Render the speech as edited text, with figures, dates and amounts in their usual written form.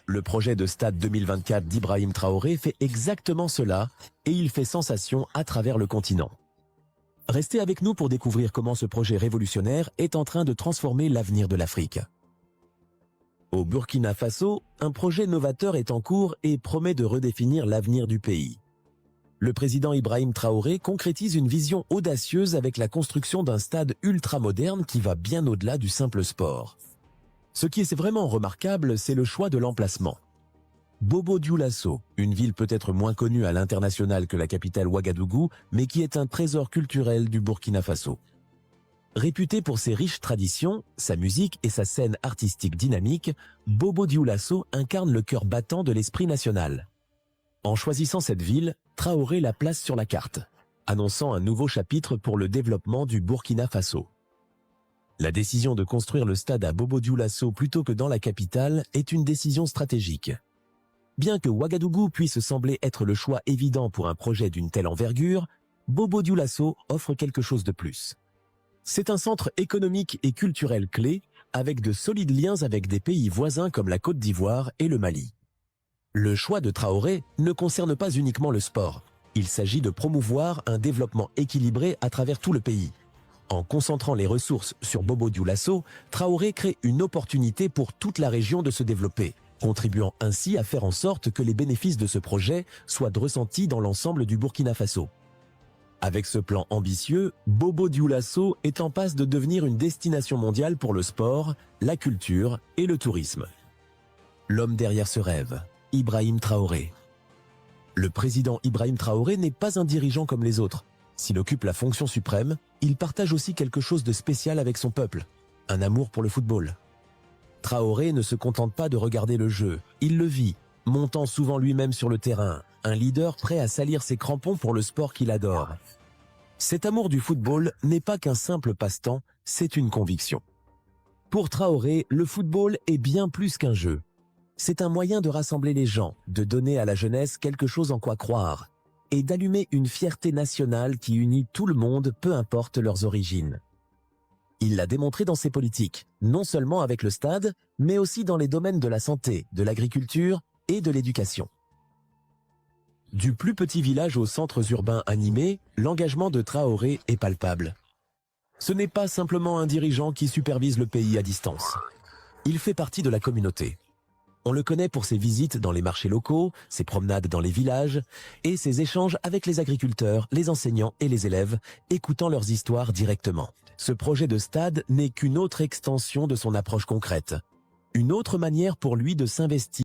Le projet de stade 2024 d'Ibrahim Traoré fait exactement cela et il fait sensation à travers le continent. Restez avec nous pour découvrir comment ce projet révolutionnaire est en train de transformer l'avenir de l'Afrique. Au Burkina Faso, un projet novateur est en cours et promet de redéfinir l'avenir du pays. Le président Ibrahim Traoré concrétise une vision audacieuse avec la construction d'un stade ultramoderne qui va bien au-delà du simple sport. Ce qui est vraiment remarquable, c'est le choix de l'emplacement. Bobo Dioulasso, une ville peut-être moins connue à l'international que la capitale Ouagadougou, mais qui est un trésor culturel du Burkina Faso. Réputé pour ses riches traditions, sa musique et sa scène artistique dynamique, Bobo Dioulasso incarne le cœur battant de l'esprit national. En choisissant cette ville, Traoré la place sur la carte, annonçant un nouveau chapitre pour le développement du Burkina Faso. La décision de construire le stade à Bobo Dioulasso plutôt que dans la capitale est une décision stratégique. Bien que Ouagadougou puisse sembler être le choix évident pour un projet d'une telle envergure, Bobo Dioulasso offre quelque chose de plus. C'est un centre économique et culturel clé, avec de solides liens avec des pays voisins comme la Côte d'Ivoire et le Mali. Le choix de Traoré ne concerne pas uniquement le sport. Il s'agit de promouvoir un développement équilibré à travers tout le pays. En concentrant les ressources sur Bobo Dioulasso, Traoré crée une opportunité pour toute la région de se développer, contribuant ainsi à faire en sorte que les bénéfices de ce projet soient ressentis dans l'ensemble du Burkina Faso. Avec ce plan ambitieux, Bobo Dioulasso est en passe de devenir une destination mondiale pour le sport, la culture et le tourisme. L'homme derrière ce rêve, Ibrahim Traoré. Le président Ibrahim Traoré n'est pas un dirigeant comme les autres. S'il occupe la fonction suprême, il partage aussi quelque chose de spécial avec son peuple, un amour pour le football. Traoré ne se contente pas de regarder le jeu, il le vit, montant souvent lui-même sur le terrain, un leader prêt à salir ses crampons pour le sport qu'il adore. Cet amour du football n'est pas qu'un simple passe-temps, c'est une conviction. Pour Traoré, le football est bien plus qu'un jeu. C'est un moyen de rassembler les gens, de donner à la jeunesse quelque chose en quoi croire, et d'allumer une fierté nationale qui unit tout le monde, peu importe leurs origines. Il l'a démontré dans ses politiques, non seulement avec le stade, mais aussi dans les domaines de la santé, de l'agriculture et de l'éducation. Du plus petit village aux centres urbains animés, l'engagement de Traoré est palpable. Ce n'est pas simplement un dirigeant qui supervise le pays à distance. Il fait partie de la communauté. On le connaît pour ses visites dans les marchés locaux, ses promenades dans les villages et ses échanges avec les agriculteurs, les enseignants et les élèves, écoutant leurs histoires directement. Ce projet de stade n'est qu'une autre extension de son approche concrète. Une autre manière pour lui de s'investir